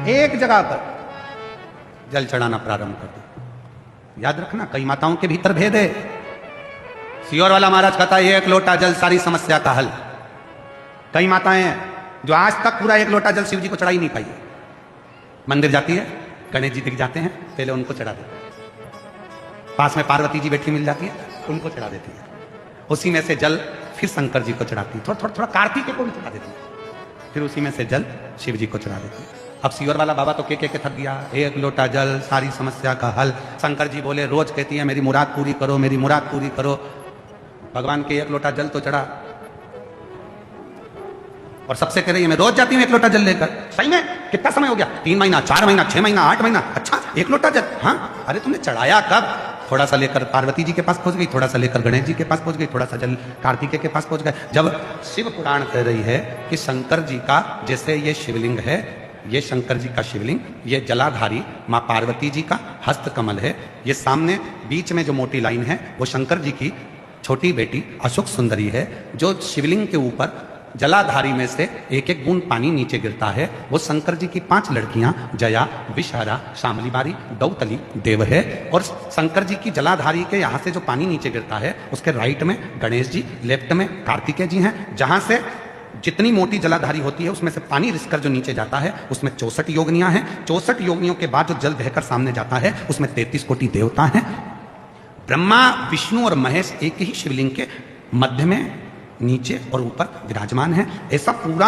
एक जगह पर जल चढ़ाना प्रारंभ कर दो। याद रखना, कई माताओं के भीतर भेद है। सियोर वाला महाराज कहता है एक लोटा जल सारी समस्या का हल। कई माताएं हैं जो आज तक पूरा एक लोटा जल शिव जी को चढ़ा ही नहीं पाई है। मंदिर जाती है, गणेश जी दिख जाते हैं, पहले उनको चढ़ा देते हैं। पास में पार्वती जी बैठी मिल जाती है, उनको चढ़ा देती है। उसी में से जल फिर शंकर जी को चढ़ाती है, थोड़ा थोड़ा थोड़ा कार्तिक को भी चढ़ा देती है, फिर उसी में से जल शिव जी को चढ़ा देती है। अब सियोर वाला बाबा तो के थक गया, एक लोटा जल सारी समस्या का हल। शंकर जी बोले रोज कहती है मेरी मुराद पूरी करो, मेरी मुराद पूरी करो। भगवान के एक लोटा जल तो चढ़ा और सबसे कह रही है मैं रोज जाती हूं एक लोटा जल लेकर। सही में कितना समय हो गया? 3 महीना, 4 महीना, 6 महीना, 8 महीना। अच्छा, एक लोटा जल? हाँ। अरे तुमने चढ़ाया कब? थोड़ा सा लेकर पार्वती जी के पास पहुंच गई, थोड़ा सा लेकर गणेश जी के पास पहुंच गई, थोड़ा सा जल कार्तिकेय के पास पहुंच गए। जब शिव पुराण कह रही है कि शंकर जी का जैसे ये शिवलिंग है, ये शंकर जी का शिवलिंग, ये जलाधारी माँ पार्वती जी का हस्त कमल है। ये सामने बीच में जो मोटी लाइन है वो शंकर जी की छोटी बेटी अशोक सुंदरी है। जो शिवलिंग के ऊपर जलाधारी में से एक एक बूंद पानी नीचे गिरता है, वो शंकर जी की 5 लड़कियां जया, विषहारा, शामलीबारी, दौतली, देव है। और शंकर जी की जलाधारी के यहाँ से जो पानी नीचे गिरता है उसके राइट में गणेश जी, लेफ्ट में कार्तिकेय जी हैं। जहां से जितनी मोटी जलाधारी होती है उसमें से पानी रिसकर जो नीचे जाता है उसमें 64 योगिनियां हैं। 64 योगिनियों के बाद जो जल बहकर सामने जाता है उसमें 33 कोटि देवता हैं। ब्रह्मा, विष्णु और महेश एक ही शिवलिंग के मध्य में, नीचे और ऊपर विराजमान है। ऐसा पूरा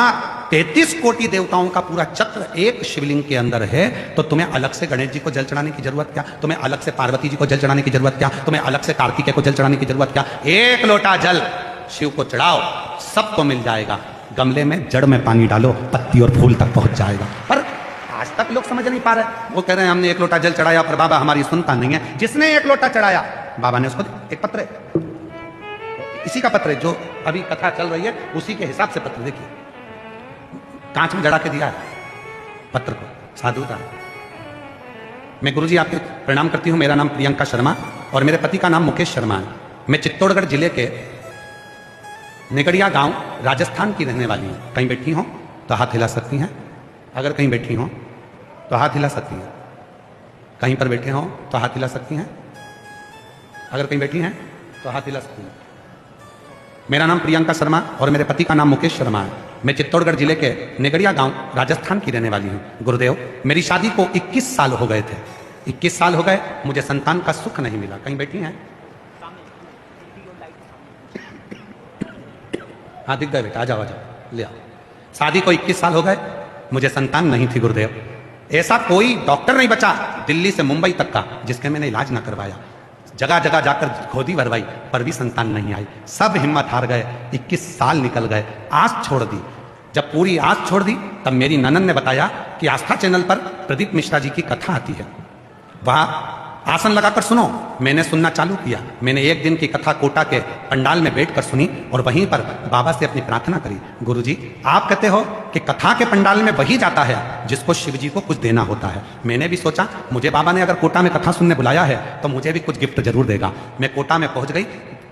33 कोटि देवताओं का पूरा चक्र एक शिवलिंग के अंदर है। तो तुम्हें अलग से गणेश जी को जल चढ़ाने की जरूरत क्या? तुम्हें अलग से पार्वती जी को जल चढ़ाने की जरूरत क्या? तुम्हें अलग से कार्तिकेय को जल चढ़ाने की जरूरत क्या? एक लोटा जल शिव को चढ़ाओ, सबको मिल जाएगा। गमले में जड़ में पानी डालो, पत्ती और फूल तक पहुंच जाएगा। पर आज तक लोग समझ नहीं पा रहे। वो कह रहे हैं हमने एक लोटा जल चढ़ाया पर बाबा हमारी सुनता नहीं है। जिसने एक लोटा चढ़ाया बाबा ने उसको एक पत्र है, इसी का पत्र है जो अभी कथा चल रही है, उसी के हिसाब से पत्र देखिए, कांच में जड़ा के दिया है पत्र को, साधुता। मैं गुरुजी आपके प्रणाम करती हूं। मेरा नाम प्रियंका शर्मा और मेरे पति का नाम मुकेश शर्मा है। मैं चित्तौड़गढ़ जिले के निगड़िया गांव राजस्थान की रहने वाली हूं। कहीं बैठी हो तो हाथ हिला सकती हैं, अगर कहीं बैठी हो तो हाथ हिला सकती हैं। कहीं पर बैठे हो तो हाथ हिला सकती हैं, अगर कहीं बैठी हैं तो हाथ हिला सकती हैं। मेरा नाम प्रियंका शर्मा और मेरे पति का नाम मुकेश शर्मा है। मैं चित्तौड़गढ़ जिले के निगड़िया गांव राजस्थान की रहने वाली हूं। गुरुदेव, मेरी शादी को 21 साल हो गए थे। 21 साल हो गए, मुझे संतान का सुख नहीं मिला। कहीं बैठी हैं? हाँ दिख गए बेटा, आ जाओ आ जाओ, ले आओ। शादी को 21 साल हो गए, मुझे संतान नहीं थी। गुरुदेव, ऐसा कोई डॉक्टर नहीं बचा दिल्ली से मुंबई तक का जिसके मैंने इलाज ना करवाया। जगह जगह जाकर खोदी भरवाई पर भी संतान नहीं आई। सब हिम्मत हार गए। 21 साल निकल गए, आस छोड़ दी। जब पूरी आस छोड़ दी तब मेरी ननन ने बताया कि आस्था चैनल पर प्रदीप मिश्रा जी की कथा आती है, वहां आसन लगाकर सुनो। मैंने सुनना चालू किया। मैंने एक दिन की कथा कोटा के पंडाल में बैठकर सुनी और वहीं पर बाबा से अपनी प्रार्थना करी। गुरुजी, आप कहते हो कि कथा के पंडाल में वही जाता है जिसको शिव जी को कुछ देना होता है। मैंने भी सोचा मुझे बाबा ने अगर कोटा में कथा सुनने बुलाया है तो मुझे भी कुछ गिफ्ट जरूर देगा। मैं कोटा में पहुंच गई,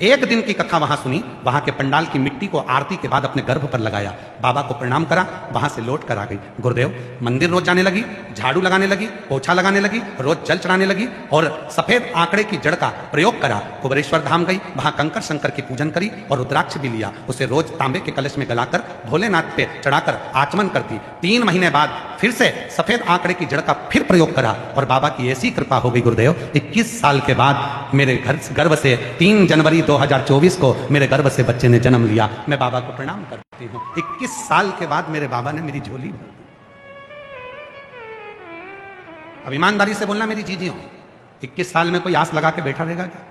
एक दिन की कथा वहां सुनी। वहां के पंडाल की मिट्टी को आरती के बाद अपने गर्भ पर लगाया, बाबा को प्रणाम करा, वहां से लौट कर आ गई। गुरुदेव, मंदिर रोज जाने लगी, झाड़ू लगाने लगी, पोछा लगाने लगी, रोज जल चढ़ाने लगी और सफेद आंकड़े की जड़ का प्रयोग करा। कुबेरेश्वर धाम गई, वहां कंकर शंकर की पूजन करी और रुद्राक्ष भी लिया। उसे रोज तांबे के कलश में गलाकर भोलेनाथ पे चढ़ाकर आचमन करती। 3 महीने बाद फिर से सफेद आंकड़े की जड़ का फिर प्रयोग करा और बाबा की ऐसी कृपा हो गई। गुरुदेव, 21 साल के बाद मेरे गर्भ से 3 जनवरी 2024 को मेरे गर्भ से बच्चे ने जन्म लिया। मैं बाबा को प्रणाम करती हूँ। 21 साल के बाद मेरे बाबा ने मेरी झोली भर दी। अब ईमानदारी से बोलना मेरी जीजी हो, 21 साल में कोई आस लगा के बैठा रहेगा क्या?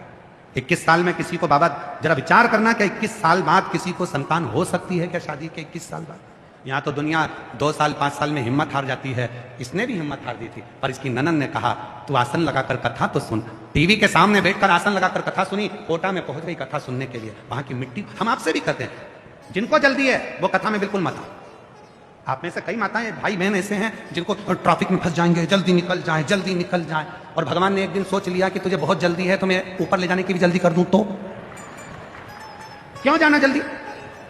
21 साल में किसी को, बाबा जरा विचार करना कि 21 साल बाद किसी को संतान हो सकती है क्या? शादी के 21 साल बाद यहाँ तो दुनिया 2 साल 5 साल में हिम्मत हार जाती है। इसने भी हिम्मत हार दी थी, पर इसकी ननन ने कहा तू आसन लगाकर कथा तो सुन। टीवी के सामने बैठकर आसन लगाकर कथा सुनी। कोटा में पहुंच गई कथा सुनने के लिए। वहां की मिट्टी, हम आपसे भी कहते हैं जिनको जल्दी है वो कथा में बिल्कुल मत आओ। आप में से कई माताएं भाई बहन ऐसे हैं जिनको ट्रैफिक में फंस जाएंगे, जल्दी निकल जाए, जल्दी निकल जाए। और भगवान ने एक दिन सोच लिया कि तुझे बहुत जल्दी है तो मैं ऊपर ले जाने की भी जल्दी कर दूं। तो क्यों जाना जल्दी?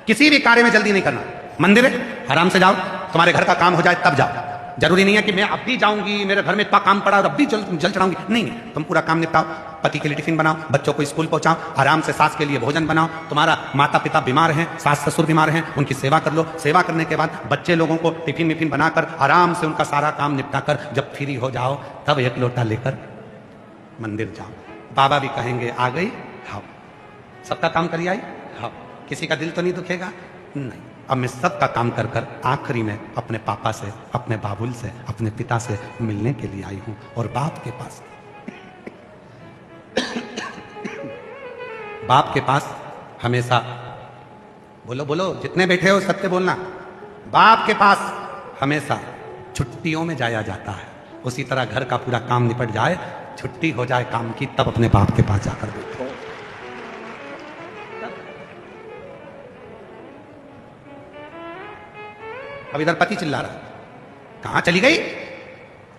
किसी भी कार्य में जल्दी नहीं करना। मंदिर है, आराम से जाओ, तुम्हारे घर का काम हो जाए तब जाओ। जरूरी नहीं है कि मैं अब भी जाऊंगी, मेरे घर में इतना काम पड़ा और अब भी जल जल चढ़ाऊंगी, नहीं, तुम पूरा काम निपटाओ, पति के लिए टिफिन बनाओ, बच्चों को स्कूल पहुंचाओ, आराम से सास के लिए भोजन बनाओ, तुम्हारा माता पिता बीमार हैं, सास ससुर बीमार हैं, उनकी सेवा कर लो, सेवा करने के बाद बच्चे लोगों को टिफिन विफिन बनाकर आराम से उनका सारा काम निपटा कर जब फ्री हो जाओ तब एक लोटा लेकर मंदिर जाओ। बाबा भी कहेंगे आ गई, हाँ, सबका काम करी आई, हाँ, किसी का दिल तो नहीं दुखेगा, नहीं, अब मैं सबका काम कर कर आखिरी में अपने पापा से, अपने बाबुल से, अपने पिता से मिलने के लिए आई हूं। और बाप के पास बाप के पास हमेशा, बोलो बोलो, जितने बैठे हो सत्य बोलना, बाप के पास हमेशा छुट्टियों में जाया जाता है। उसी तरह घर का पूरा काम निपट जाए, छुट्टी हो जाए काम की, तब अपने बाप के पास जाकर बैठो। अब इधर पति चिल्ला रहा, कहां चली गई?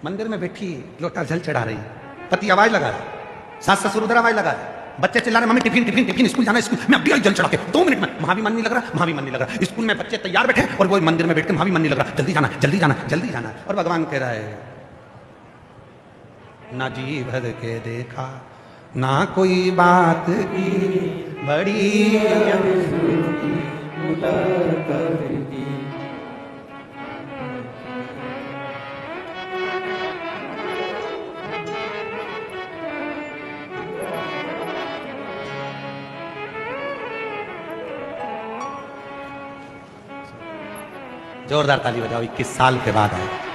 मंदिर में बैठी लोटा जल चढ़ा रही, पति आवाज लगा रहा, सास ससुर उधर आवाज लगा रहा, बच्चे चिल्ला रहे, mummy tiffin tiffin tiffin, school जाना, स्कूल, मैं अभी आई जल चढ़ा के 2 मिनट में, वहां भी मन नहीं लग रहा, वहां भी मन नहीं लग रहा, स्कूल में बच्चे तैयार बैठे और वो मंदिर में बैठ के वहां भी मन नहीं लग रहा, जल्दी जाना जल्दी जाना जल्दी जाना। और भगवान कह रहा है, ना जी भर के देखा, ना कोई बात की बड़ी, जोरदार ताली बजाओ, 21 साल के बाद आए।